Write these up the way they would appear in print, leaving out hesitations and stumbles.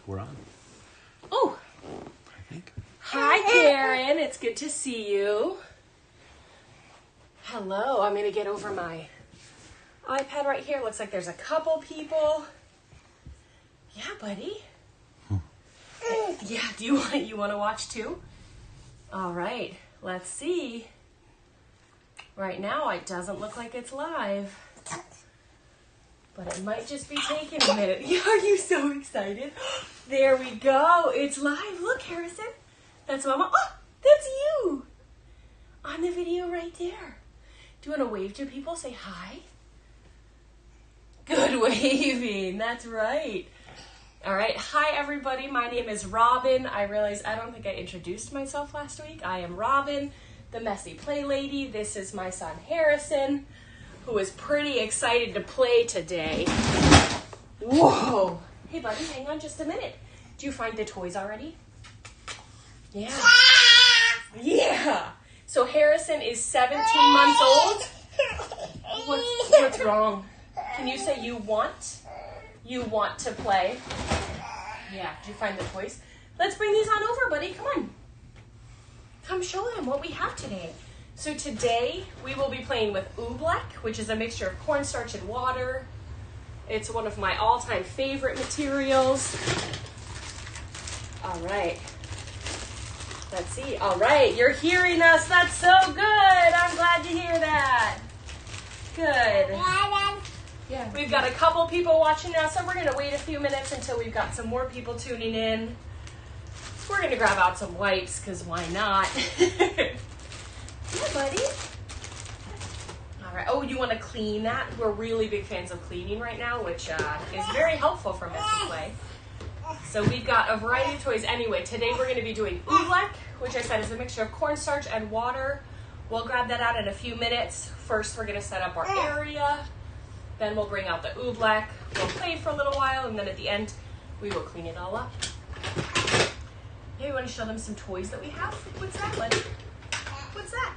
We're on. Oh. I think. Hi, Karen. It's good to see you. Hello. I'm going to get over my iPad right here. Looks like there's a couple people. Yeah, buddy. Yeah, do you want to watch too? All right. Let's see. Right now, it doesn't look like it's live. But it might just be taking a minute. Are you so excited? There we go. It's live. Look, Harrison. That's Mama. Oh, that's you. On the video right there. Do you want to wave to people? Say hi. Good waving. That's right. All right. Hi, everybody. My name is Robin. I realized I don't think I introduced myself last week. I am Robin, the messy play lady. This is my son, Harrison, who is pretty excited to play today. Whoa. Hey, buddy, hang on just a minute. Do you find the toys already? Yeah. Yeah. So Harrison is 17 months old. What's wrong? Can you say you want? You want to play? Yeah. Did you find the toys? Let's bring these on over, buddy. Come on. Come show them what we have today. So today we will be playing with Oobleck, which is a mixture of cornstarch and water. It's one of my all-time favorite materials. All right. Let's see. All right, you're hearing us. That's so good. I'm glad to hear that. Good. Yeah. We've got a couple people watching now, so we're going to wait a few minutes until we've got some more people tuning in. We're going to grab out some wipes, because why not? Yeah, buddy. All right. Oh, you want to clean that? We're really big fans of cleaning right now, which is very helpful for messy play. So we've got a variety of toys. Anyway, today we're going to be doing Oobleck, which I said is a mixture of cornstarch and water. We'll grab that out in a few minutes. First, we're going to set up our area. Then we'll bring out the Oobleck. We'll play for a little while, and then at the end, we will clean it all up. Hey, we want to show them some toys that we have. What's that, buddy? What's that?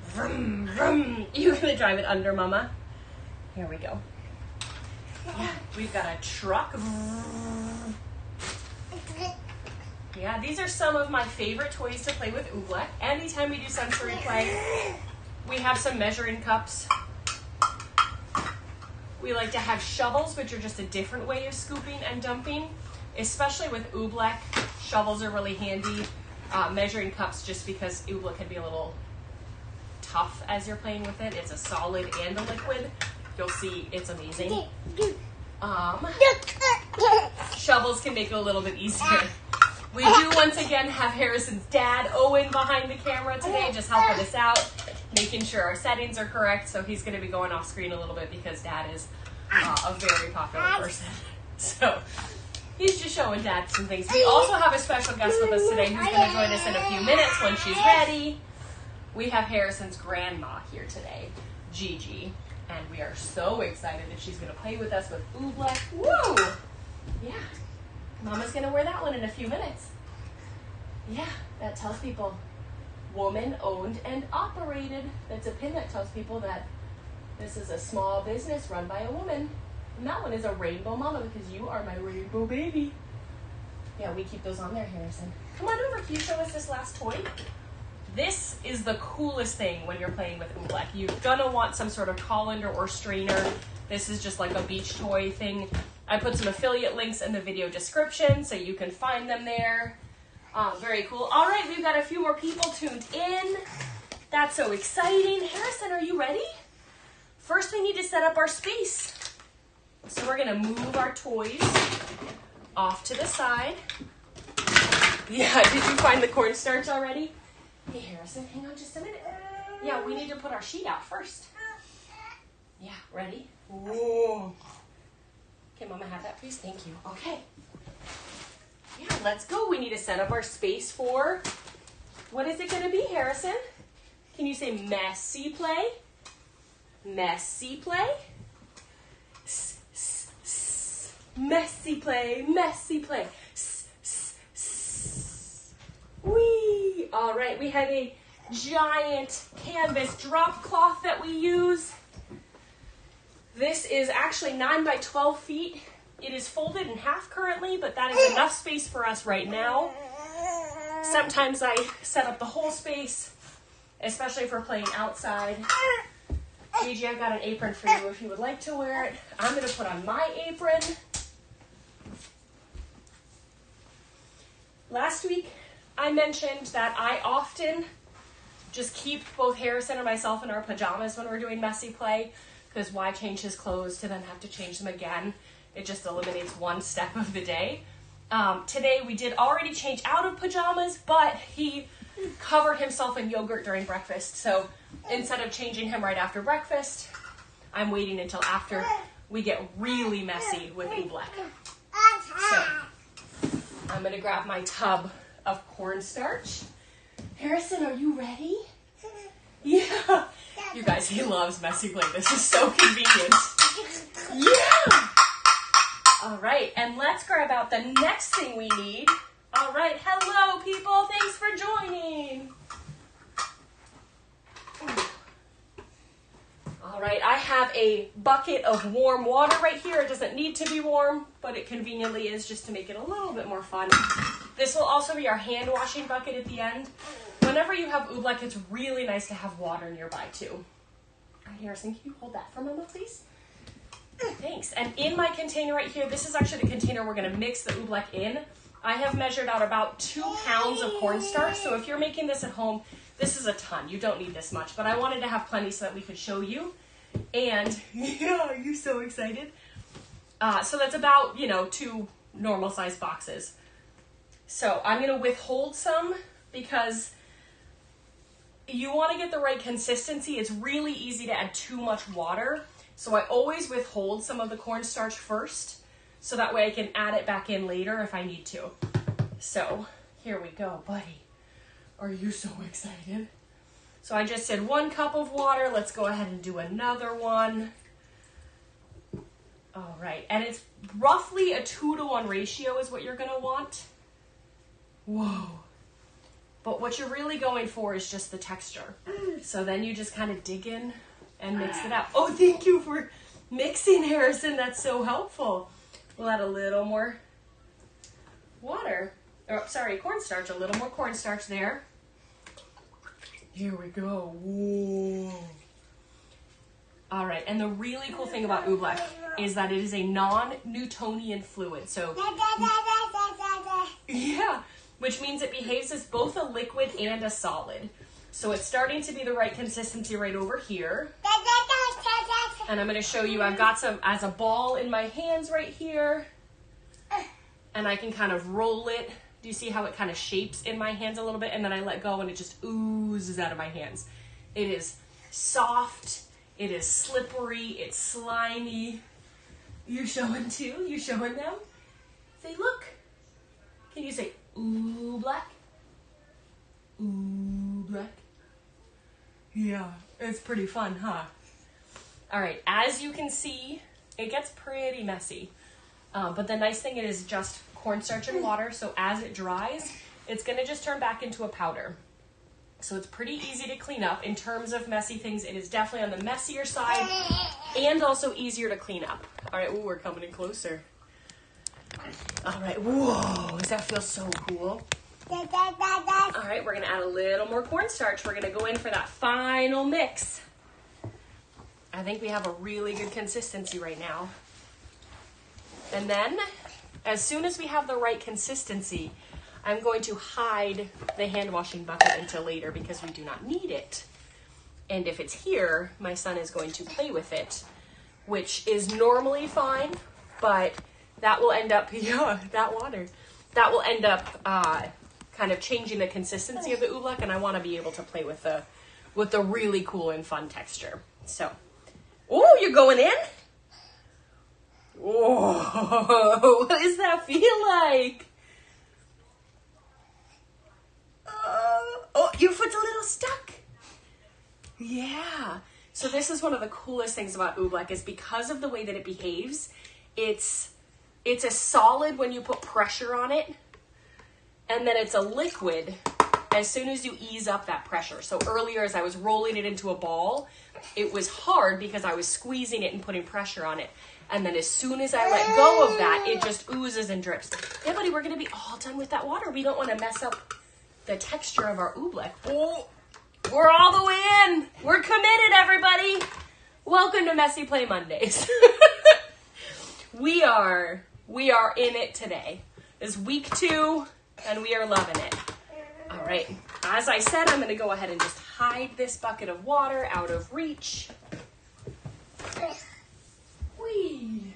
Vroom, vroom. You're going to drive it under, Mama. Here we go. Yeah, we've got a truck. Yeah, these are some of my favorite toys to play with Oobleck. Anytime we do sensory play, we have some measuring cups. We like to have shovels, which are just a different way of scooping and dumping. Especially with Oobleck, shovels are really handy. Measuring cups, just because Oobleck can be a little tough as you're playing with it. It's a solid and a liquid. You'll see it's amazing. Shovels can make it a little bit easier. We do once again have Harrison's dad, Owen, behind the camera today, just helping us out, making sure our settings are correct. So he's going to be going off screen a little bit because Dad is a very popular person. So he's just showing Dad some things. We also have a special guest with us today who's going to join us in a few minutes when she's ready. We have Harrison's grandma here today, Gigi. And we are so excited that she's going to play with us with Oobleck. Woo! Yeah. Mama's going to wear that one in a few minutes. Yeah, that tells people woman owned and operated. That's a pin that tells people that this is a small business run by a woman. And that one is a rainbow mama because you are my rainbow baby. Yeah, we keep those on there, Harrison. Come on over. Can you show us this last toy? This is the coolest thing when you're playing with Oobleck. You're gonna want some sort of colander or strainer. This is just like a beach toy thing. I put some affiliate links in the video description so you can find them there. Very cool. All right, we've got a few more people tuned in. That's so exciting. Harrison, are you ready? First, we need to set up our space. So we're gonna move our toys off to the side. Yeah, did you find the cornstarch already? Hey, Harrison, hang on just a minute. Yeah, we need to put our sheet out first. Yeah, ready? Whoa. Can Mama have that, please? Thank you. Okay. Yeah, let's go. We need to set up our space for, what is it going to be, Harrison? Can you say messy play? Messy play? Messy play, messy play. Whee! All right, we have a giant canvas drop cloth that we use. This is actually 9 by 12 feet It is folded in half currently, but that is enough space for us right now. Sometimes I set up the whole space, especially if we're playing outside. Gigi, I've got an apron for you if you would like to wear it. I'm going to put on my apron. Last week, I mentioned that I often just keep both Harrison and myself in our pajamas when we're doing messy play, because why change his clothes to then have to change them again? It just eliminates one step of the day. Today we did already change out of pajamas, but he covered himself in yogurt during breakfast. So instead of changing him right after breakfast, I'm waiting until after we get really messy with Oobleck. So I'm going to grab my tub of cornstarch. Harrison, are you ready? Yeah. You guys, he loves messy play. This is so convenient. Yeah. All right, and let's grab out the next thing we need. All right, hello, people. Thanks for joining. All right, I have a bucket of warm water right here. It doesn't need to be warm, but it conveniently is just to make it a little bit more fun. This will also be our hand washing bucket at the end. Whenever you have Oobleck, it's really nice to have water nearby too. All right, Harrison, can you hold that for Mama, please? Thanks. And in my container right here, this is actually the container we're going to mix the Oobleck in. I have measured out about 2 pounds of cornstarch. So if you're making this at home, this is a ton. You don't need this much, but I wanted to have plenty so that we could show you. And yeah, are you so excited? So that's about, 2 normal sized boxes. So I'm going to withhold some because you want to get the right consistency. It's really easy to add too much water. So I always withhold some of the cornstarch first, so that way I can add it back in later if I need to. So here we go, buddy. Are you so excited? So I just did 1 cup of water. Let's go ahead and do another one. All right, and it's roughly a 2-to-1 ratio is what you're gonna want. Whoa. But what you're really going for is just the texture. So then you just kind of dig in and mix it out. Oh, thank you for mixing, Harrison. That's so helpful. We'll add a little more water. Oh, sorry, cornstarch. A little more cornstarch there. Here we go. Whoa. All right, and the really cool thing about Oobleck is that it is a non-newtonian fluid. So, yeah, which means it behaves as both a liquid and a solid. So it's starting to be the right consistency right over here. And I'm going to show you, I've got some as a ball in my hands right here. And I can kind of roll it. Do you see how it kind of shapes in my hands a little bit? And then I let go and it just oozes out of my hands. It is soft. It is slippery. It's slimy. You're showing too? You showing them? Say, look. Can you say, Oobleck? Oobleck. Yeah, it's pretty fun, huh? All right, as you can see, it gets pretty messy. But the nice thing is just cornstarch and water, so as it dries, it's gonna just turn back into a powder. So it's pretty easy to clean up. In terms of messy things, it is definitely on the messier side and also easier to clean up. All right, ooh, we're coming in closer. All right, whoa, does that feel so cool? All right, we're gonna add a little more cornstarch. We're gonna go in for that final mix. I think we have a really good consistency right now. And then, as soon as we have the right consistency, I'm going to hide the hand washing bucket until later because we do not need it. And if it's here, my son is going to play with it, which is normally fine, but that will end up, yeah, that water, that will end up kind of changing the consistency of the Oobleck, and I want to be able to play with the really cool and fun texture. So, oh, you're going in? Whoa, what does that feel like? Oh, your foot's a little stuck. Yeah. So this is one of the coolest things about Oobleck is because of the way that it behaves, it's a solid when you put pressure on it, and then it's a liquid as soon as you ease up that pressure. So earlier as I was rolling it into a ball, it was hard because I was squeezing it and putting pressure on it. And then as soon as I let go of that, it just oozes and drips. Yeah, buddy, we're going to be all done with that water. We don't want to mess up the texture of our oobleck. Oh, we're all the way in. We're committed, everybody. Welcome to Messy Play Mondays. We are in it today. It's week 2, and we are loving it. All right. As I said, I'm going to go ahead and just hide this bucket of water out of reach. Whee!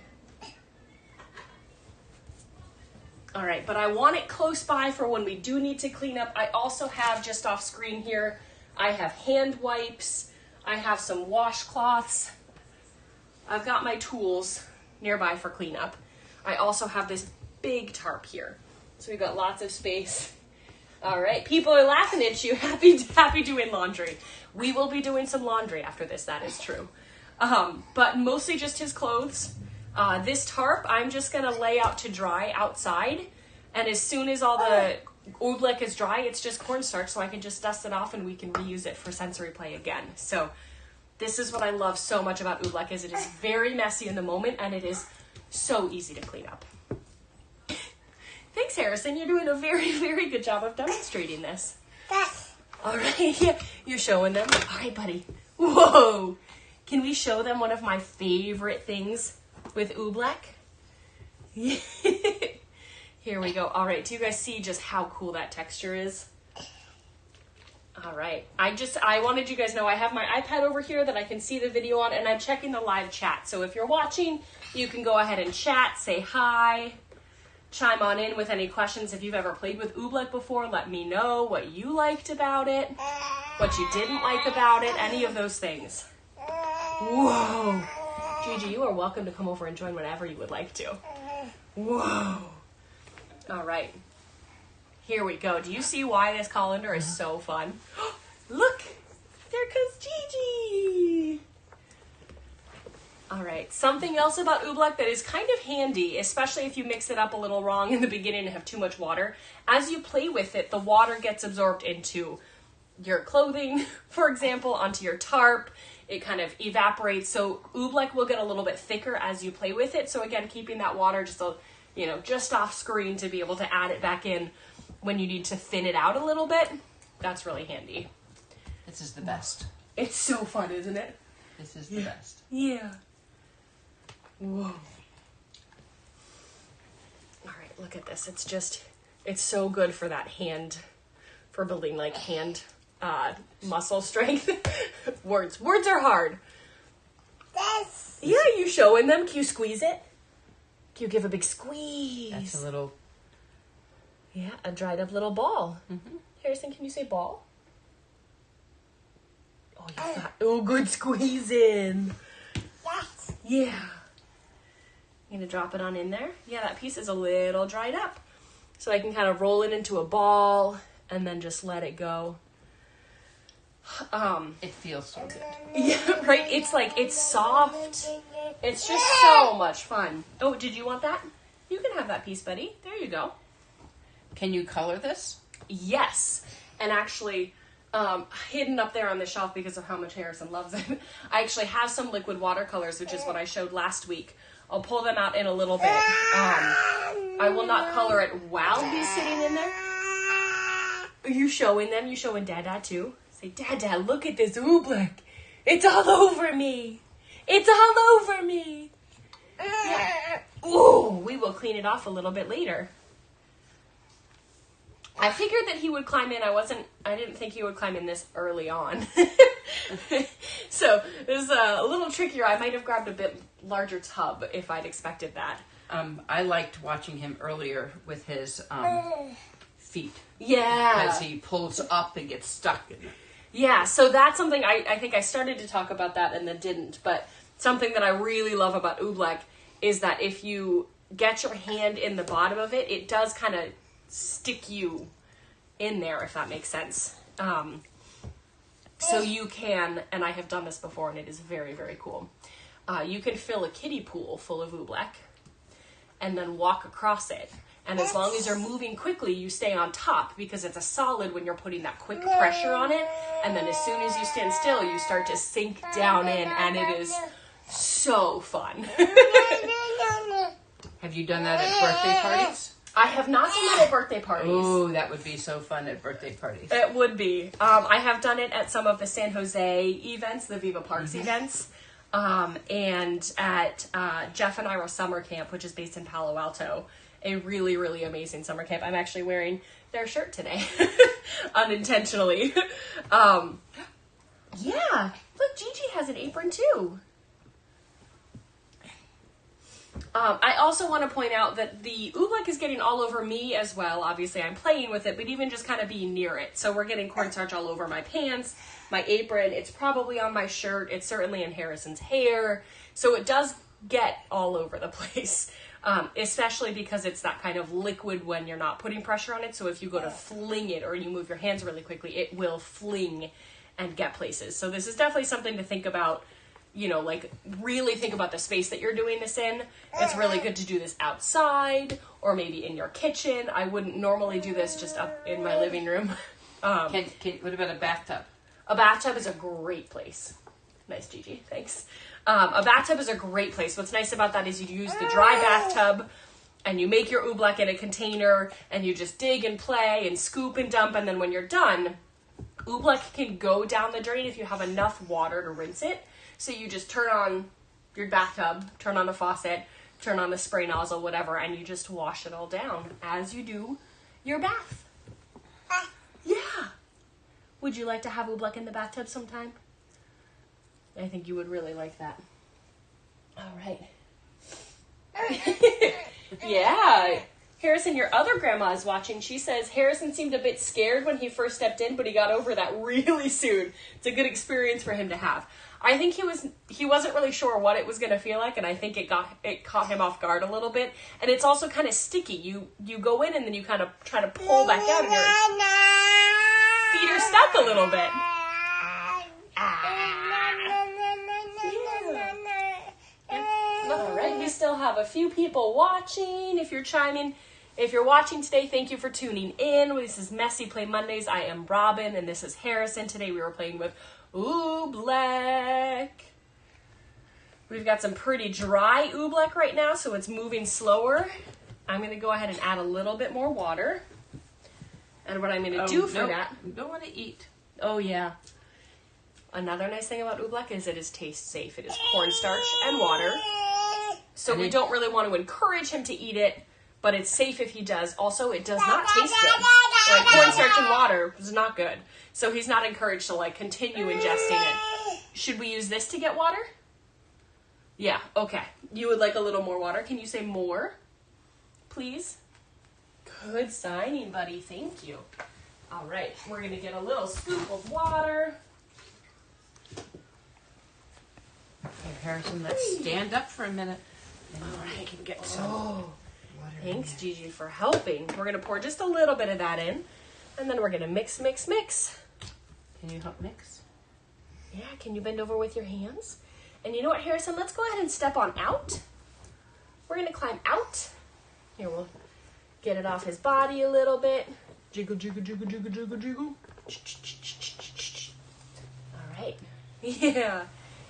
All right, but I want it close by for when we do need to clean up. I also have just off screen here, I have hand wipes. I have some washcloths. I've got my tools nearby for cleanup. I also have this big tarp here. So we've got lots of space. All right, people are laughing at you. Happy doing laundry. We will be doing some laundry after this, that is true. But mostly just his clothes. This tarp, I'm just gonna lay out to dry outside. And as soon as all the oobleck is dry, it's just cornstarch, so I can just dust it off and we can reuse it for sensory play again. So this is what I love so much about oobleck, is it is very messy in the moment and it is so easy to clean up. Thanks, Harrison. You're doing a very, very good job of demonstrating this. All right, yeah, you're showing them. All right, buddy. Whoa. Can we show them one of my favorite things with oobleck? Here we go. All right, do you guys see just how cool that texture is? All right, I wanted you guys to know I have my iPad over here that I can see the video on, and I'm checking the live chat. So if you're watching, you can go ahead and chat, say hi, chime on in with any questions. If you've ever played with oobleck before, let me know what you liked about it, what you didn't like about it, any of those things. Whoa. Gigi, you are welcome to come over and join whenever you would like to. Whoa. All right. Here we go. Do you see why this colander is so fun? Look, there comes Gigi. All right. Something else about oobleck that is kind of handy, especially if you mix it up a little wrong in the beginning and have too much water. As you play with it, the water gets absorbed into your clothing, for example, onto your tarp. It kind of evaporates. So oobleck will get a little bit thicker as you play with it. So again, keeping that water just off screen to be able to add it back in when you need to thin it out a little bit. That's really handy. This is the best. It's so fun, isn't it? This is the best. Yeah. Whoa. All right, look at this. It's so good for that hand, for building like hand muscle strength. Words are hard. This. Yeah, you showing them? Can you squeeze it? Can you give a big squeeze? That's a little... Yeah, a dried up little ball. Mm-hmm. Harrison, can you say ball? Oh, good squeezing. Yes. Yeah. I'm gonna drop it on in there. Yeah, that piece is a little dried up. So I can kind of roll it into a ball and then just let it go. It feels so good. Yeah, right? It's soft. It's just so much fun. Oh, did you want that? You can have that piece, buddy. There you go. Can you color this? Yes. And actually, hidden up there on the shelf because of how much Harrison loves it, I actually have some liquid watercolors, which is what I showed last week. I'll pull them out in a little bit. I will not color it while he's sitting in there. Are you showing them? You showing Dada too? Say, Dada, look at this oobleck. It's all over me. It's all over me. Yeah. Ooh, we will clean it off a little bit later. I figured that he would climb in. I didn't think he would climb in this early on. So it was a little trickier. I might have grabbed a bit larger tub if I'd expected that. I liked watching him earlier with his feet. Yeah. As he pulls up and gets stuck in it. Yeah, so that's something I think I started to talk about that and then didn't. But something that I really love about oobleck is that if you get your hand in the bottom of it, it does kind of stick you in there, if that makes sense. So you can, and I have done this before, and it is very, very cool. You can fill a kiddie pool full of oobleck and then walk across it. And as long as you're moving quickly, you stay on top because it's a solid when you're putting that quick pressure on it. And then as soon as you stand still, you start to sink down in, and it is So fun. Have you done that at birthday parties? I have not done that at birthday parties. Ooh, that would be so fun at birthday parties. It would be. I have done it at some of the San Jose events, the Viva Parks events, and at Jeff and Ira Summer Camp, which is based in Palo Alto. A really, really amazing summer camp. I'm actually wearing their shirt today, unintentionally. Yeah, look, Gigi has an apron too. I also want to point out that the Oobleck is getting all over me as well. Obviously, I'm playing with it, but even just kind of being near it. So we're getting cornstarch all over my pants, my apron. It's probably on my shirt. It's certainly in Harrison's hair. So it does get all over the place, especially because it's that kind of liquid when you're not putting pressure on it. So if you go to fling it or you move your hands really quickly, it will fling and get places. So this is definitely something to think about. You know, like really think about the space that you're doing this in. It's really good to do this outside or maybe in your kitchen. I wouldn't normally do this just up in my living room. What about a bathtub? A bathtub is a great place. Nice, Gigi. Thanks. A bathtub is a great place. What's nice about that is you use the dry bathtub and you make your Oobleck in a container and you just dig and play and scoop and dump. And then when you're done, Oobleck can go down the drain if you have enough water to rinse it. So you just turn on your bathtub, turn on the faucet, turn on the spray nozzle, whatever, and you just wash it all down as you do your bath. Yeah. Would you like to have Oobleck in the bathtub sometime? I think you would really like that. All right. Yeah. Harrison, your other grandma is watching. She says Harrison seemed a bit scared when he first stepped in, but he got over that really soon. It's a good experience for him to have. I think he wasn't really sure what it was going to feel like, and I think it caught him off guard a little bit. And it's also kind of sticky. You go in and then you kind of try to pull back out, and your feet are stuck a little bit. All right, we still have a few people watching. If you're watching today, thank you for tuning in. This is Messy Play Mondays. I am Robin, and this is Harrison. Today we were playing with Oobleck. We've got some pretty dry Oobleck right now, so it's moving slower. I'm going to go ahead and add a little bit more water. And what I'm going to do for that... You don't want to eat. Oh, yeah. Another nice thing about Oobleck is it is taste safe. It is cornstarch and water. So we don't really want to encourage him to eat it, but it's safe if he does. Also, it does not taste good. Like cornstarch and water is not good. So he's not encouraged to like continue ingesting it. Should we use this to get water? Yeah, okay. You would like a little more water. Can you say more, please? Good signing, buddy. Thank you. All right, we're going to get a little scoop of water. Here, Harrison, let's stand up for a minute. All right, I can get some. Water. Thanks, Gigi, for helping. We're going to pour just a little bit of that in, and then we're going to mix, mix, mix. Can you help mix? Yeah, can you bend over with your hands? And you know what, Harrison? Let's go ahead and step on out. We're going to climb out. Here, we'll get it off his body a little bit. Jiggle, jiggle, jiggle, jiggle, jiggle, jiggle. All right. Yeah.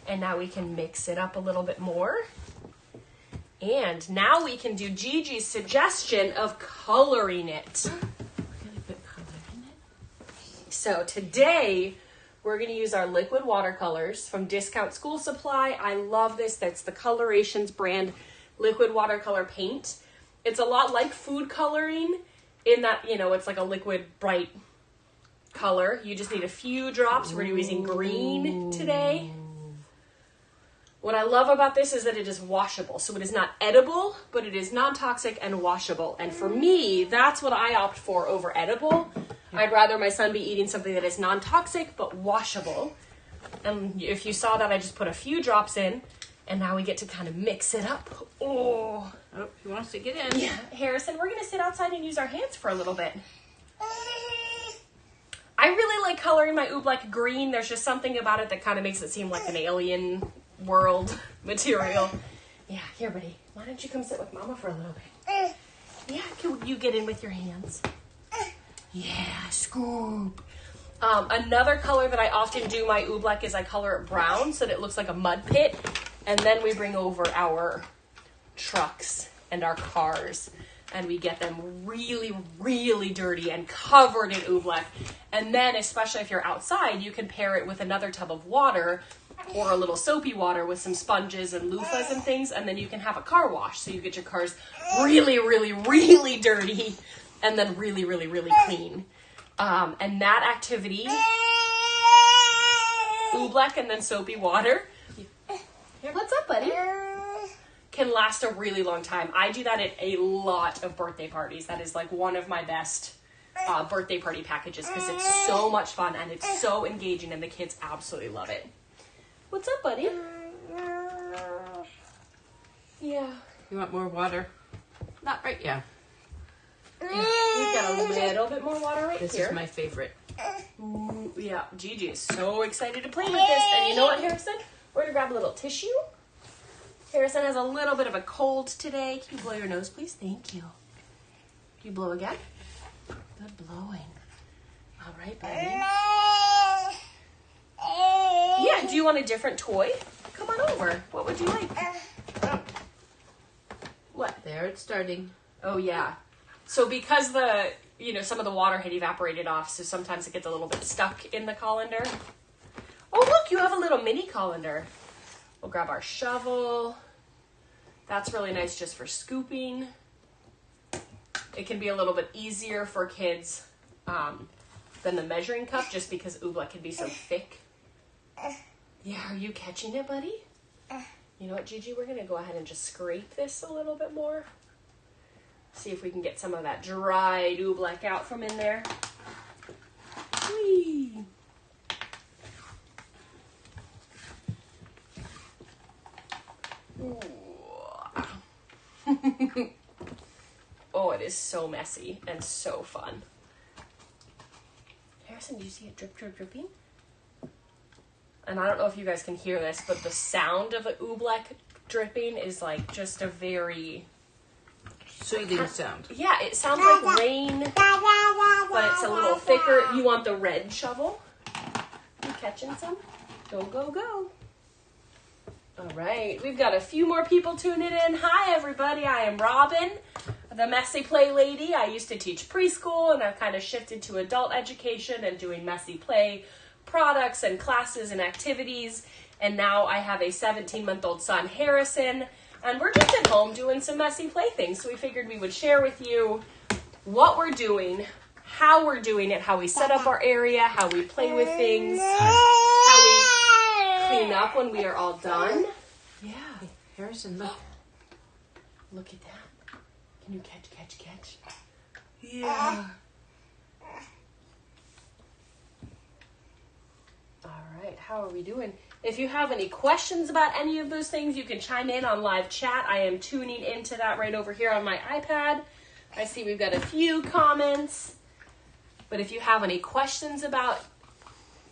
And now we can mix it up a little bit more. And now we can do Gigi's suggestion of coloring it. We're going to put color in it. So today, we're going to use our liquid watercolors from Discount School Supply. I love this. That's the Colorations brand liquid watercolor paint. It's a lot like food coloring in that, you know, it's like a liquid bright color. You just need a few drops. We're using green today. What I love about this is that it is washable. So it is not edible, but it is non-toxic and washable. And for me, that's what I opt for over edible. I'd rather my son be eating something that is non-toxic, but washable. And if you saw that, I just put a few drops in, and now we get to kind of mix it up. Oh, he wants to get in. Yeah, Harrison, we're going to sit outside and use our hands for a little bit. I really like coloring my Oobleck green. There's just something about it that kind of makes it seem like an alien world material. Yeah, here, buddy. Why don't you come sit with Mama for a little bit? Yeah, can you get in with your hands? Yeah, scoop. Another color that I often do my Oobleck is I color it brown so that it looks like a mud pit. And then we bring over our trucks and our cars, and we get them really, really dirty and covered in oobleck. And then, especially if you're outside, you can pair it with another tub of water or a little soapy water with some sponges and loofahs and things, and then you can have a car wash. So you get your cars really, really, really dirty and then really, really, really clean. And that activity, oobleck and then soapy water. What's up, buddy? Can last a really long time. I do that at a lot of birthday parties. That is like one of my best birthday party packages because it's so much fun and it's so engaging and the kids absolutely love it. What's up, buddy? Yeah. You want more water? Not right, yeah. We've got a little bit more water right This here. is my favorite. Yeah, Gigi is so excited to play with this. And you know what, Harrison? We're going to grab a little tissue. Harrison has a little bit of a cold today. Can you blow your nose, please? Thank you. Do you blow again? Good blowing. All right, buddy. Yeah, do you want a different toy? Come on over. What would you like? What? There, it's starting. Oh, yeah. So because some of the water had evaporated off, so sometimes it gets a little bit stuck in the colander. Oh, look, you have a little mini colander. We'll grab our shovel. That's really nice just for scooping. It can be a little bit easier for kids than the measuring cup just because oobleck can be so thick. Yeah, are you catching it, buddy? You know what, Gigi? We're going to go ahead and just scrape this a little bit more. See if we can get some of that dried oobleck out from in there. Whee! Oh, it is so messy and so fun. Harrison, do you see it drip, drip, dripping? And I don't know if you guys can hear this, but the sound of the oobleck dripping is like just a very... Soothing sound. Yeah, it sounds like rain, but it's a little thicker. You want the red shovel? You catching some? Go, go, go. All right, we've got a few more people tuning in. Hi, everybody. I am Robin, the messy play lady. I used to teach preschool, and I've kind of shifted to adult education and doing messy play products and classes and activities. And now I have a 17-month-old son, Harrison, and we're just at home doing some messy play things. So we figured we would share with you what we're doing, how we're doing it, how we set up our area, how we play with things, how we clean up when we are all done. Yeah. Harrison, look. Look at that. Can you catch? Yeah. All right, how are we doing? If you have any questions about any of those things, you can chime in on live chat. I am tuning into that right over here on my iPad. I see we've got a few comments. But if you have any questions about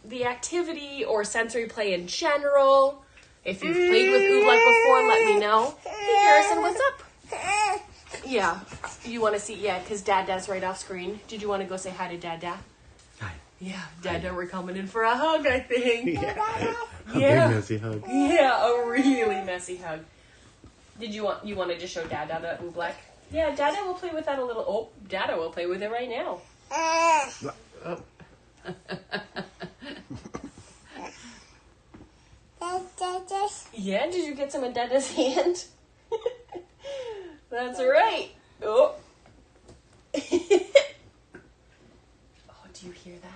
the activity or sensory play in general, if you've played with Oobleck before, let me know. Hey, Harrison, what's up? Yeah, you want to see, because Dada's right off screen. Did you want to go say hi to Dada? Hi. Yeah, Dada, we're coming in for a hug, I think. A big messy hug. Yeah, a really messy hug. Did you want to just show Dada the Oobleck? Yeah, Dada will play with that a little. Oh, Dada will play with it right now. Oh. Yeah, did you get some in Dada's hand? That's right. Oh. Oh, do you hear that?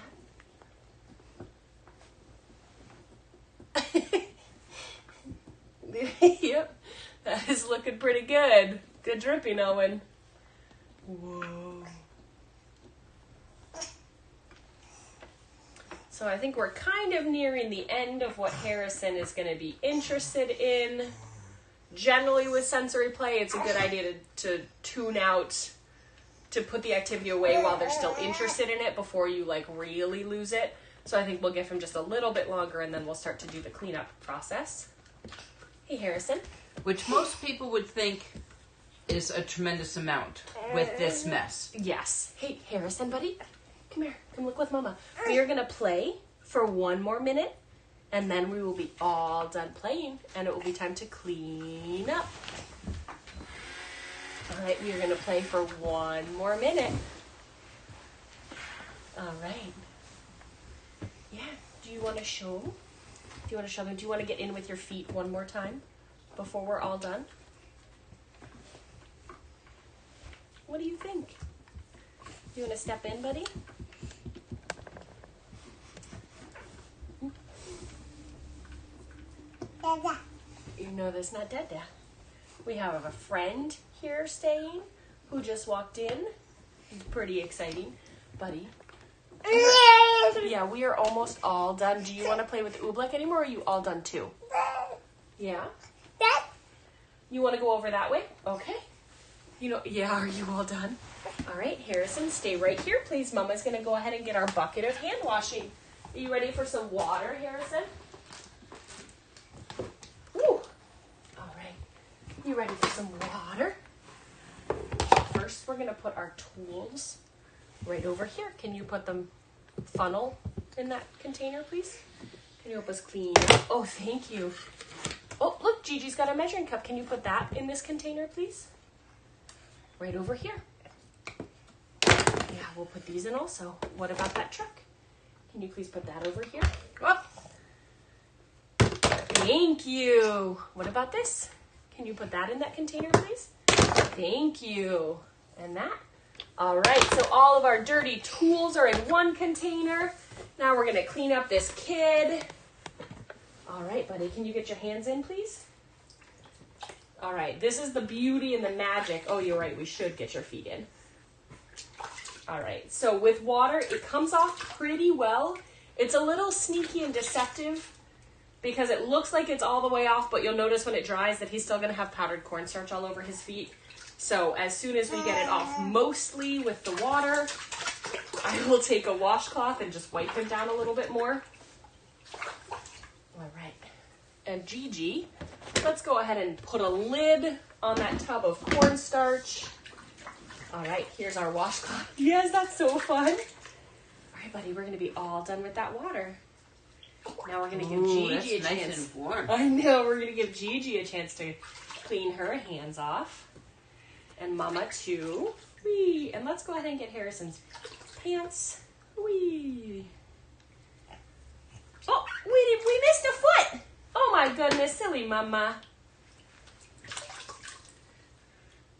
Yep, that is looking pretty good. Good dripping, Owen. Whoa. So I think we're kind of nearing the end of what Harrison is going to be interested in. Generally with sensory play, it's a good idea to tune out, to put the activity away while they're still interested in it before you really lose it. So I think we'll give him just a little bit longer and then we'll start to do the cleanup process. Hey, Harrison. Which most people would think is a tremendous amount with this mess. Yes. Hey, Harrison, buddy. Come here. Come look with Mama. We are going to play for 1 more minute, And then we will be all done playing, and it will be time to clean up. All right, we are going to play for 1 more minute. All right. Yeah, do you want to show? Do you want to show them? Do you want to get in with your feet one more time before we're all done? What do you think? You want to step in, buddy? Dada. You know that's not Dada. We have a friend here staying who just walked in. Pretty exciting, buddy. Yeah, we are almost all done. Do you want to play with Oobleck anymore, or are you all done too? Yeah? You want to go over that way? Okay. You know, yeah, are you all done? All right, Harrison, stay right here, please. Mama's going to go ahead and get our bucket of hand washing. Are you ready for some water, Harrison? Woo. All right. You ready for some water? First, we're going to put our tools right over here. Can you put them funnel in that container, please? Can you help us clean up? Oh, thank you. Oh, look, Gigi's got a measuring cup. Can you put that in this container, please? Right over here. Yeah, we'll put these in also. What about that truck? Can you please put that over here? Oh. Thank you. What about this? Can you put that in that container, please? Thank you. And that? All right, so all of our dirty tools are in one container. Now we're going to clean up this kid. All right, buddy, can you get your hands in, please? All right, this is the beauty and the magic. Oh, you're right, we should get your feet in. All right, so with water, it comes off pretty well. It's a little sneaky and deceptive because it looks like it's all the way off, but you'll notice when it dries that he's still going to have powdered cornstarch all over his feet. So as soon as we get it off mostly with the water, I will take a washcloth and just wipe him down a little bit more. All right. And Gigi, let's go ahead and put a lid on that tub of cornstarch. All right, here's our washcloth. Yes, that's so fun. All right, buddy, we're going to be all done with that water. Now we're going to give Gigi a chance. Nice and warm. I know, we're going to give Gigi a chance to clean her hands off. And Mama too. Whee! And let's go ahead and get Harrison's pants. Whee! Oh, we missed a foot! Oh my goodness, silly Mama.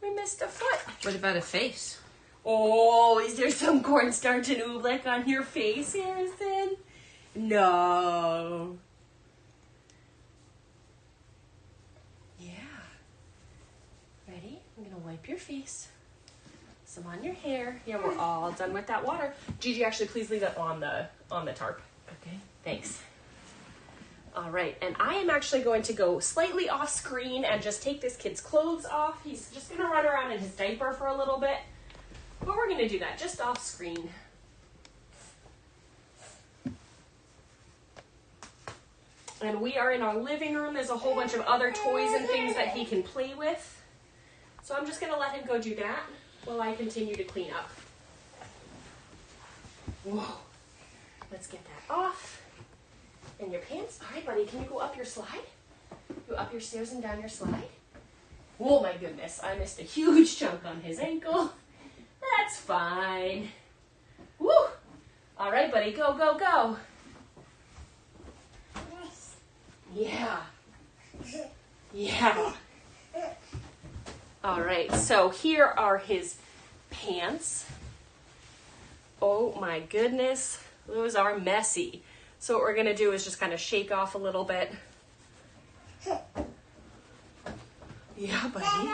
We missed a foot. What about a face? Oh, is there some cornstarch and Oobleck on your face, Harrison? No. Yeah. Ready? I'm gonna wipe your face. Some on your hair. Yeah, we're all done with that water. Gigi, actually, please leave it on the tarp. Okay. Thanks. All right, and I am actually going to go slightly off screen and just take this kid's clothes off. He's just gonna run around in his diaper for a little bit, but we're gonna do that just off screen. And we are in our living room. There's a whole bunch of other toys and things that he can play with. So I'm just gonna let him go do that while I continue to clean up. Whoa, let's get that off. And your pants. All right, buddy, can you go up your slide? Go up your stairs and down your slide. Oh my goodness, I missed a huge chunk on his ankle. That's fine. Woo! All right, buddy, go, go, go. Yeah. Yeah. All right, so here are his pants. Oh my goodness, those are messy. So what we're gonna do is just kind of shake off a little bit. Yeah, buddy.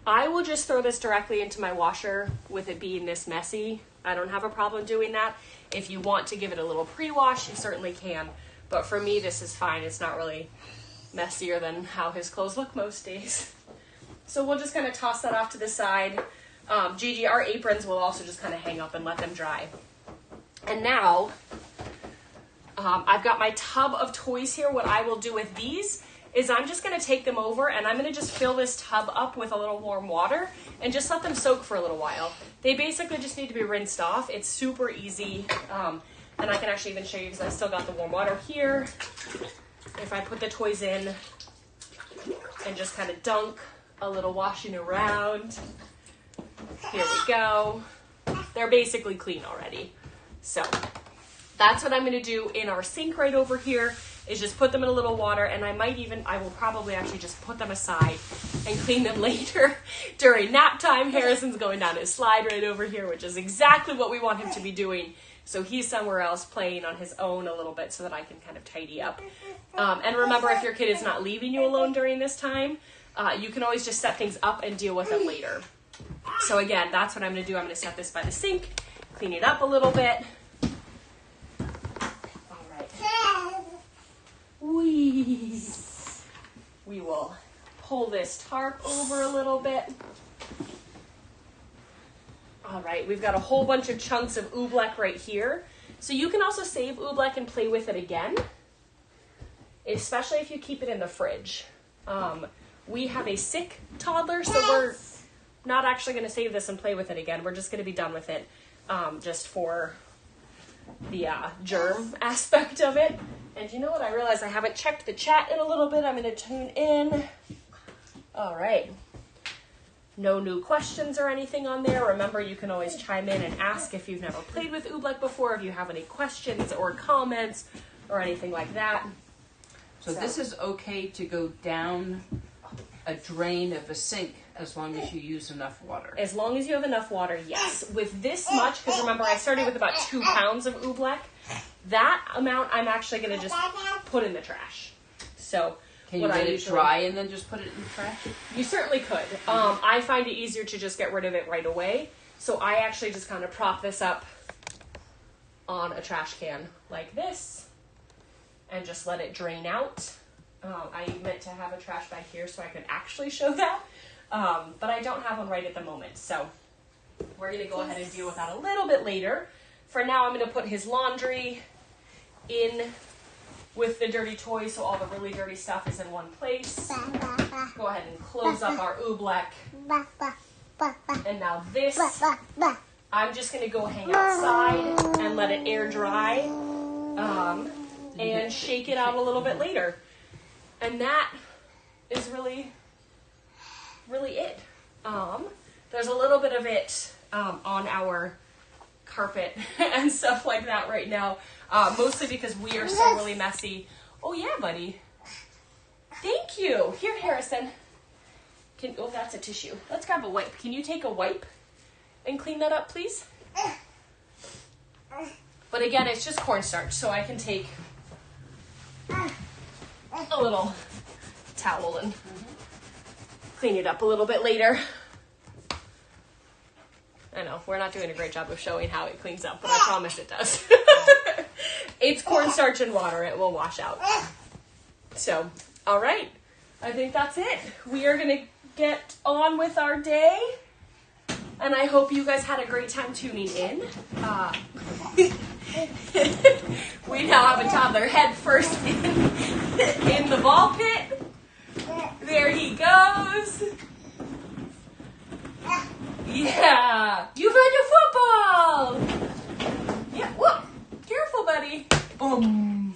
I will just throw this directly into my washer with it being this messy. I don't have a problem doing that. If you want to give it a little pre-wash, you certainly can. But for me, this is fine. It's not really messier than how his clothes look most days. So we'll just kind of toss that off to the side. Gigi, our aprons will also just kind of hang up and let them dry. And now, I've got my tub of toys here. What I will do with these is I'm just going to take them over and I'm going to just fill this tub up with a little warm water and just let them soak for a little while. They basically just need to be rinsed off. It's super easy. And I can actually even show you because I still got the warm water here. If I put the toys in and just kind of dunk a little washing around. Here we go. They're basically clean already. So that's what I'm going to do in our sink right over here, is just put them in a little water, and I will probably actually just put them aside and clean them later during nap time. Harrison's going down his slide right over here, which is exactly what we want him to be doing. So he's somewhere else playing on his own a little bit so that I can kind of tidy up. And remember, if your kid is not leaving you alone during this time, you can always just set things up and deal with them later. So again, that's what I'm going to do. I'm going to set this by the sink, clean it up a little bit. All right. We will pull this tarp over a little bit. All right, we've got a whole bunch of chunks of Oobleck right here. So you can also save Oobleck and play with it again, especially if you keep it in the fridge. We have a sick toddler, so we're not actually going to save this and play with it again. We're just going to be done with it, just for the germ aspect of it. And you know what? I realize I haven't checked the chat in a little bit. I'm going to tune in. All right. No new questions or anything on there. Remember, you can always chime in and ask if you've never played with Oobleck before, if you have any questions or comments or anything like that. So this is okay to go down a drain of a sink as long as you use enough water. As long as you have enough water, yes. With this much, because remember I started with about 2 pounds of Oobleck, that amount I'm actually going to just put in the trash. So can you let it dry and then just put it in the trash? You certainly could. I find it easier to just get rid of it right away. So I actually just kind of prop this up on a trash can like this and just let it drain out. I meant to have a trash bag here so I could actually show that. But I don't have one right at the moment. So we're going to go ahead and deal with that a little bit later. For now, I'm going to put his laundry in with the dirty toys, so all the really dirty stuff is in one place. Go ahead and close up our Oobleck. And now this, I'm just going to go hang outside and let it air dry, and shake it out a little bit later. And that is really it. There's a little bit of it on our carpet and stuff like that right now, mostly because we are so really messy. Oh yeah, buddy. Thank you. Here, Harrison. Oh, that's a tissue. Let's grab a wipe. Can you take a wipe and clean that up, please? But again, it's just cornstarch, so I can take a little towel and clean it up a little bit later. I know, we're not doing a great job of showing how it cleans up, but I promise it does. It's cornstarch and water. It will wash out. So, all right. I think that's it. We are going to get on with our day. And I hope you guys had a great time tuning in. We now have a toddler head first in the ball pit. There he goes. Yeah, you've had your football. Yeah, whoop. Careful, buddy. Boom.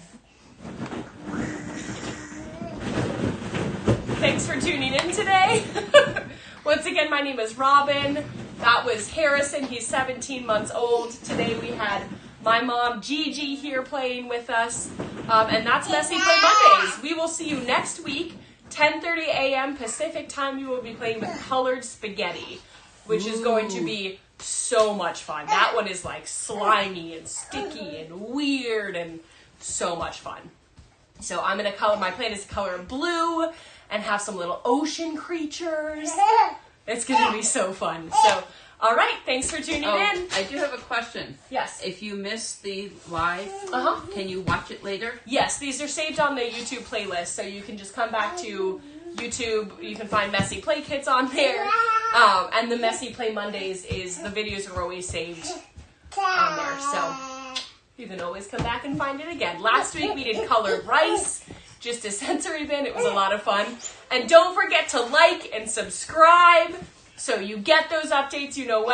Thanks for tuning in today. Once again, my name is Robin. That was Harrison. He's 17 months old. Today we had my mom, Gigi, here playing with us. And that's Messy Play Mondays. We will see you next week, 10:30 a.m. Pacific time. You will be playing with colored spaghetti, which is going to be so much fun. That one is like slimy and sticky and weird and so much fun. So I'm going to color, my plan is to color it blue and have some little ocean creatures. It's going to be so fun. So, all right, thanks for tuning in. I do have a question. Yes. If you miss the live, can you watch it later? Yes, these are saved on the YouTube playlist, so you can just come back to YouTube. You can find Messy Play Kits on there. And the Messy Play Mondays is the videos are always saved on there. So you can always come back and find it again. Last week we did colored rice, just a sensory bin. It was a lot of fun. And don't forget to like and subscribe so you get those updates. You know when